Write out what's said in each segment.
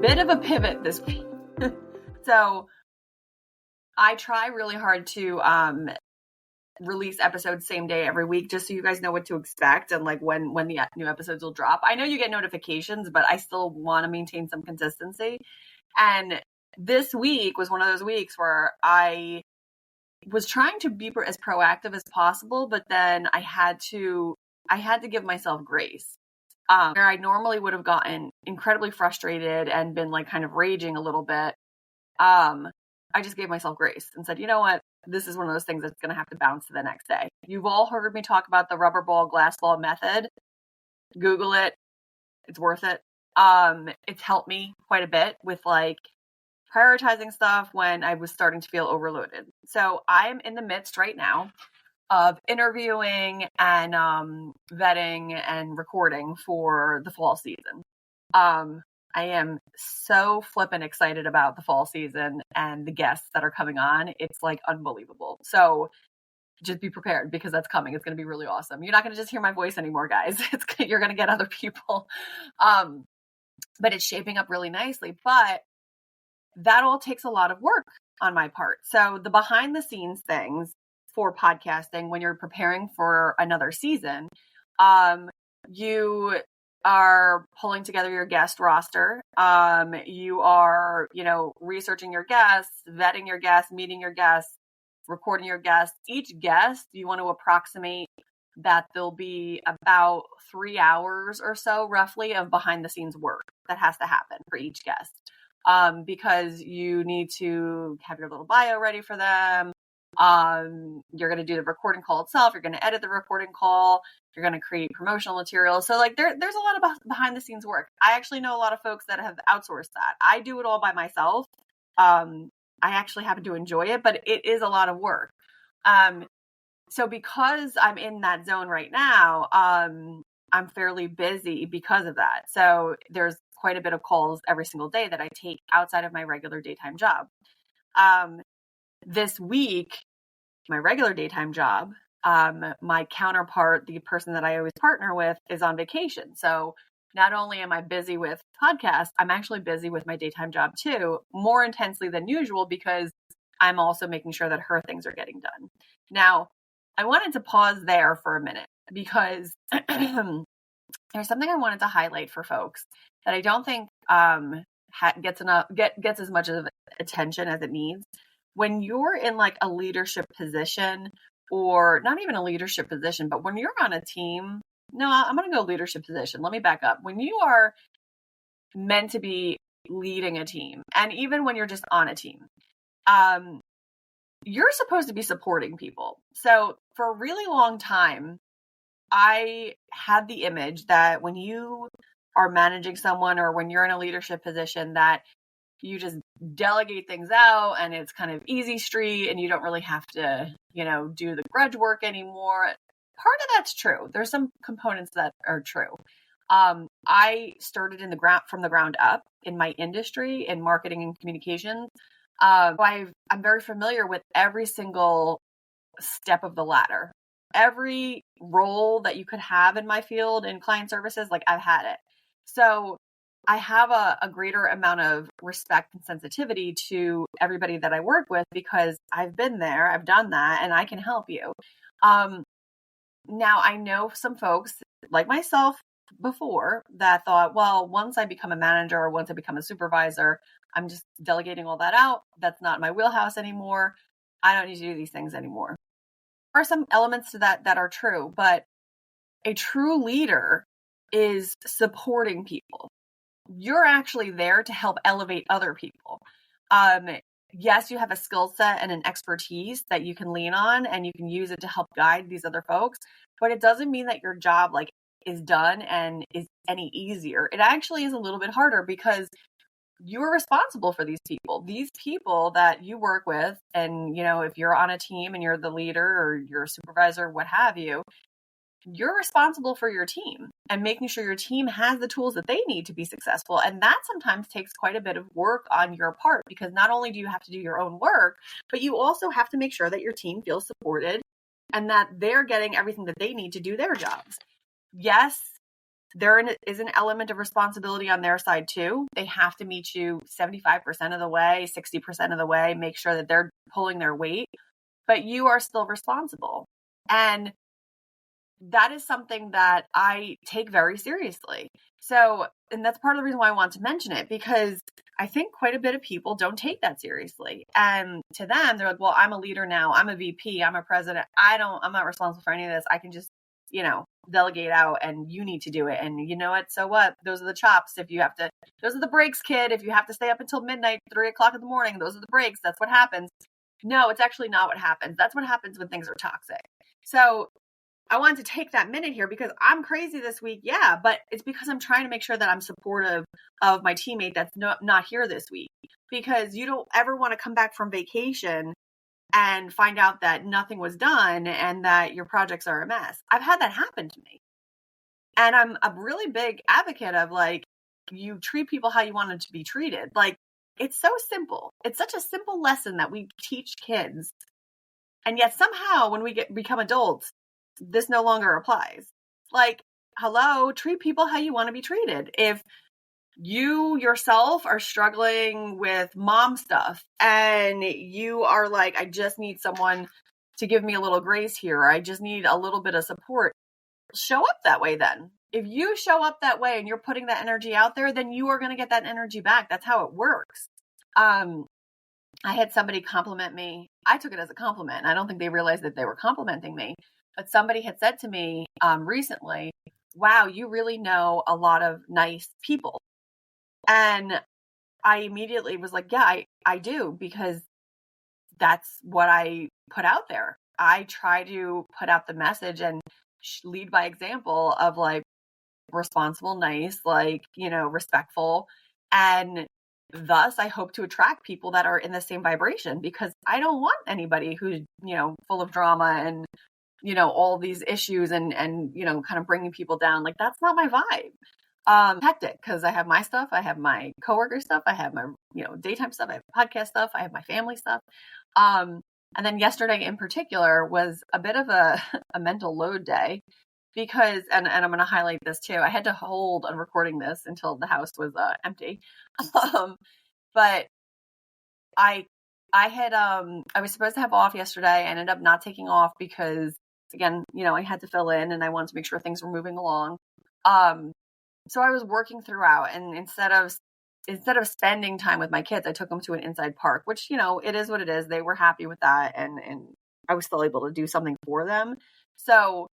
bit of a pivot this week. So I try really hard to release episodes same day every week, just so you guys know what to expect and like when the new episodes will drop. I know you get notifications, but I still want to maintain some consistency. And this week was one of those weeks where I was trying to be as proactive as possible, but then I had to give myself grace. Where I normally would have gotten incredibly frustrated and been like kind of raging a little bit, I just gave myself grace and said, you know what? This is one of those things that's going to have to bounce to the next day. You've all heard me talk about the rubber ball, glass ball method. Google it. It's worth it. It's helped me quite a bit with like prioritizing stuff when I was starting to feel overloaded. So I am in the midst right now of interviewing and vetting and recording for the fall season. I am so flippin' excited about the fall season and the guests that are coming on. It's like unbelievable. So just be prepared because that's coming. It's going to be really awesome. You're not going to just hear my voice anymore, guys. You're going to get other people. But it's shaping up really nicely. But that all takes a lot of work on my part. So the behind the scenes things for podcasting when you're preparing for another season, you are pulling together your guest roster. You are, researching your guests, vetting your guests, meeting your guests, recording your guests. Each guest, you want to approximate that there'll be about 3 hours or so roughly of behind the scenes work that has to happen for each guest. Because you need to have your little bio ready for them. You're going to do the recording call itself. You're going to edit the recording call. You're going to create promotional material. So like there's a lot of behind the scenes work. I actually know a lot of folks that have outsourced that. I do it all by myself. I actually happen to enjoy it, but it is a lot of work. So because I'm in that zone right now, I'm fairly busy because of that. So there's quite a bit of calls every single day that I take outside of my regular daytime job. This week, my regular daytime job, my counterpart, the person that I always partner with, is on vacation. So not only am I busy with podcasts, I'm actually busy with my daytime job too, more intensely than usual because I'm also making sure that her things are getting done. Now, I wanted to pause there for a minute because there's something I wanted to highlight for folks that I don't think gets as much of attention as it needs. When you're in like a leadership position, or not even a leadership position, but when you're on a team, no, I'm going to go leadership position. Let me back up. When you are meant to be leading a team, and even when you're just on a team, you're supposed to be supporting people. So for a really long time, I had the image that when you are managing someone or when you're in a leadership position that you just delegate things out and it's kind of easy street and you don't really have to, do the grudge work anymore. Part of that's true. There's some components that are true. I started from the ground up in my industry in marketing and communications. I'm very familiar with every single step of the ladder. Every role that you could have in my field in client services, like I've had it. So I have a greater amount of respect and sensitivity to everybody that I work with because I've been there, I've done that, and I can help you. Now I know some folks like myself before that thought, well, once I become a manager or once I become a supervisor, I'm just delegating all that out. That's not my wheelhouse anymore. I don't need to do these things anymore. There are some elements to that are true, but a true leader is supporting people. You're actually there to help elevate other people. Yes, you have a skill set and an expertise that you can lean on and you can use it to help guide these other folks, but it doesn't mean that your job is done and is any easier. It actually is a little bit harder because you're responsible for these people that you work with. And, if you're on a team and you're the leader or you're a supervisor, what have you, you're responsible for your team and making sure your team has the tools that they need to be successful. And that sometimes takes quite a bit of work on your part because not only do you have to do your own work, but you also have to make sure that your team feels supported and that they're getting everything that they need to do their jobs. Yes, is an element of responsibility on their side too. They have to meet you 75% of the way, 60% of the way, make sure that they're pulling their weight, but you are still responsible. And that is something that I take very seriously. So, and that's part of the reason why I want to mention it, because I think quite a bit of people don't take that seriously. And to them, they're like, well, I'm a leader now. I'm a VP. I'm a president. I'm not responsible for any of this. I can just, delegate out, and you need to do it. And you know what? So what? Those are the chops. Those are the breaks, kid. If you have to stay up until midnight, 3:00 in the morning, those are the breaks. That's what happens. No, it's actually not what happens. That's what happens when things are toxic. So I wanted to take that minute here because I'm crazy this week. Yeah, but it's because I'm trying to make sure that I'm supportive of my teammate that's not here this week, because you don't ever want to come back from vacation and find out that nothing was done and that your projects are a mess. I've had that happen to me. And I'm a really big advocate of, like, you treat people how you want them to be treated. Like, it's so simple. It's such a simple lesson that we teach kids. And yet somehow when we become adults, this no longer applies. Like, hello, treat people how you want to be treated. If you yourself are struggling with mom stuff and you are like, I just need someone to give me a little grace here, or I just need a little bit of support, show up that way then. If you show up that way and you're putting that energy out there, then you are going to get that energy back. That's how it works. I had somebody compliment me. I took it as a compliment. I don't think they realized that they were complimenting me. But somebody had said to me recently, wow, you really know a lot of nice people. And I immediately was like, yeah, I do, because that's what I put out there. I try to put out the message and lead by example of, like, responsible, nice, like, respectful. And thus I hope to attract people that are in the same vibration, because I don't want anybody who's, full of drama and, all these issues and, kind of bringing people down. Like, that's not my vibe. Hectic, because I have my stuff, I have my coworker stuff, I have my, daytime stuff, I have podcast stuff, I have my family stuff. And then yesterday in particular was a bit of a mental load day, because, and I'm going to highlight this too. I had to hold on recording this until the house was empty. But I was supposed to have off yesterday. I ended up not taking off because, again, I had to fill in and I wanted to make sure things were moving along. So I was working throughout, and instead of spending time with my kids, I took them to an inside park, which, it is what it is. They were happy with that. And I was still able to do something for them. So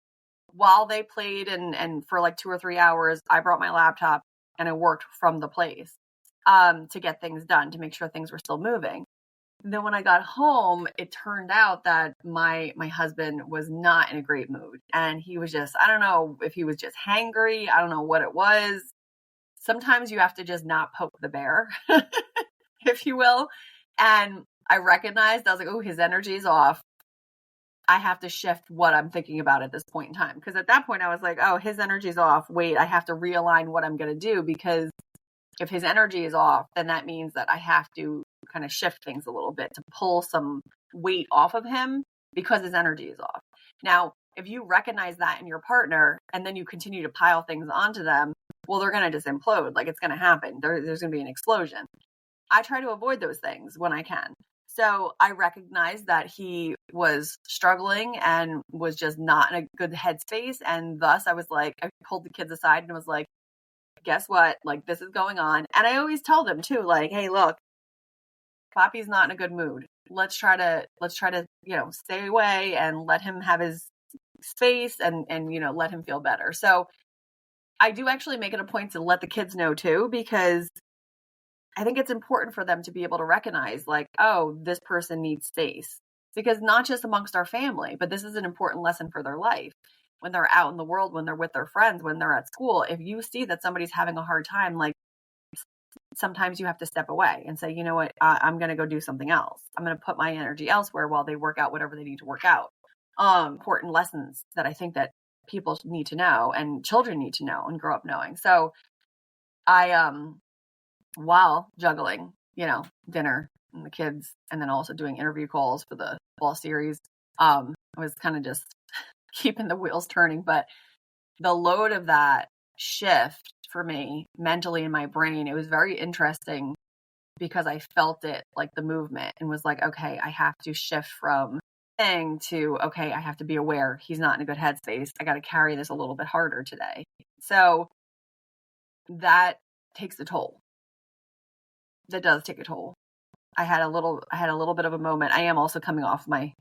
while they played and for like 2 or 3 hours, I brought my laptop and I worked from the place to get things done, to make sure things were still moving. And then when I got home, it turned out that my husband was not in a great mood. And he was just, I don't know if he was just hangry. I don't know what it was. Sometimes you have to just not poke the bear, if you will. And I recognized, I was like, oh, his energy is off. I have to shift what I'm thinking about at this point in time. Because at that point I was like, oh, his energy is off. Wait, I have to realign what I'm going to do, because if his energy is off, then that means that I have to kind of shift things a little bit to pull some weight off of him, because his energy is off. Now, if you recognize that in your partner and then you continue to pile things onto them, well, they're going to just implode. Like, it's going to happen. There's going to be an explosion. I try to avoid those things when I can. So I recognized that he was struggling and was just not in a good headspace. And thus I was like, I pulled the kids aside and was like, guess what? Like, this is going on. And I always tell them too, like, hey, look, Poppy's not in a good mood. Let's try to, stay away and let him have his space and, let him feel better. So I do actually make it a point to let the kids know too, because I think it's important for them to be able to recognize, like, oh, this person needs space. Because not just amongst our family, but this is an important lesson for their life. When they're out in the world, when they're with their friends, when they're at school, if you see that somebody's having a hard time, like, sometimes you have to step away and say, you know what, I'm going to go do something else. I'm going to put my energy elsewhere while they work out whatever they need to work out. Important lessons that I think that people need to know and children need to know and grow up knowing. So I, while juggling, dinner and the kids, and then also doing interview calls for the fall series, I was kind of just keeping the wheels turning. But the load of that shift for me mentally in my brain, it was very interesting because I felt it, like the movement, and was like, okay, I have to shift from thing to, okay, I have to be aware he's not in a good headspace. I got to carry this a little bit harder today. So that takes a toll. That does take a toll. I had a little bit of a moment. I am also coming off my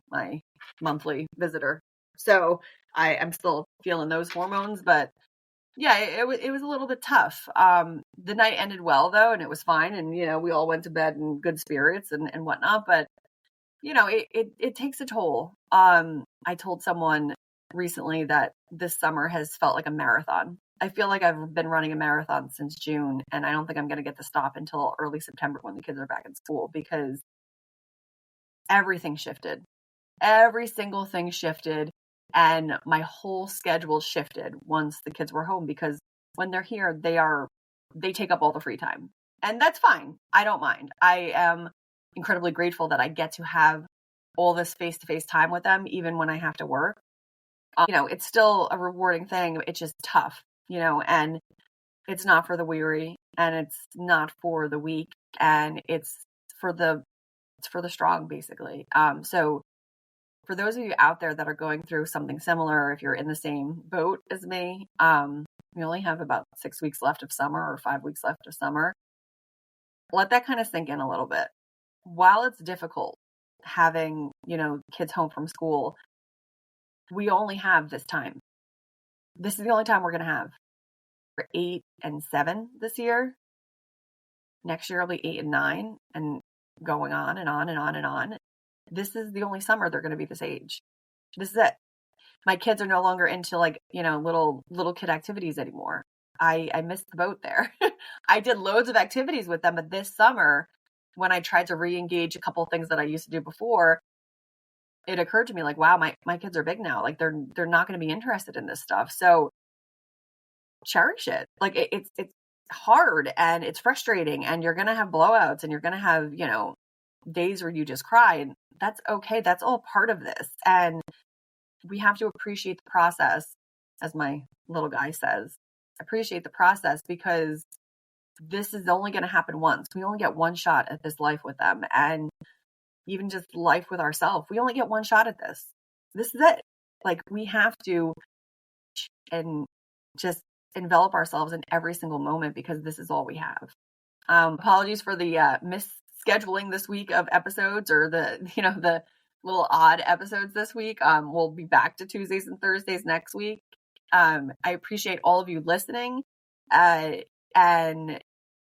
monthly visitor. So I'm still feeling those hormones, but yeah, it was a little bit tough. The night ended well though, and it was fine. And, we all went to bed in good spirits and whatnot, but it takes a toll. I told someone recently that this summer has felt like a marathon. I feel like I've been running a marathon since June, and I don't think I'm going to get to stop until early September when the kids are back in school, because everything shifted. Every single thing shifted, and my whole schedule shifted once the kids were home, because when they're here, they take up all the free time. And that's fine. I don't mind. I am incredibly grateful that I get to have all this face-to-face time with them, even when I have to work. It's still a rewarding thing. It's just tough, and it's not for the weary, and it's not for the weak, and it's for the strong, basically. So for those of you out there that are going through something similar, if you're in the same boat as me, we only have about 6 weeks left of summer, or 5 weeks left of summer. Let that kind of sink in a little bit. While it's difficult having, kids home from school, we only have this time. This is the only time we're going to have. For 8 and 7 this year. Next year will be 8 and 9, and going on and on and on and on. This is the only summer they're going to be this age. This is it. My kids are no longer into little kid activities anymore. I missed the boat there. I did loads of activities with them, but this summer, when I tried to re-engage a couple of things that I used to do before, it occurred to me like, wow, my kids are big now. Like they're not going to be interested in this stuff. So cherish it. Like it's hard and it's frustrating, and you're going to have blowouts, and you're going to have, days where you just cry, and that's okay. That's all part of this. And we have to appreciate the process, as my little guy says, appreciate the process, because this is only going to happen once. We only get one shot at this life with them. And even just life with ourselves, we only get one shot at this. This is it. Like we have to and just envelop ourselves in every single moment, because this is all we have. Apologies for the misscheduling this week of episodes, or the little odd episodes this week. We'll be back to Tuesdays and Thursdays next week. I appreciate all of you listening. And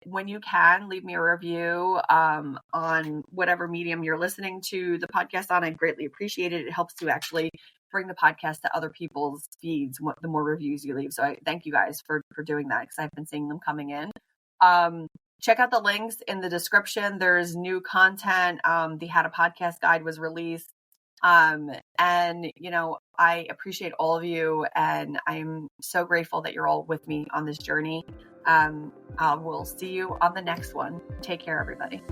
when you can, leave me a review on whatever medium you're listening to the podcast on. I greatly appreciate it. It helps to actually bring the podcast to other people's feeds, the more reviews you leave. So I thank you guys for doing that, because I've been seeing them coming in. Check out the links in the description. There's new content. The How to Podcast guide was released. And, I appreciate all of you, and I'm so grateful that you're all with me on this journey. I will see you on the next one. Take care, everybody.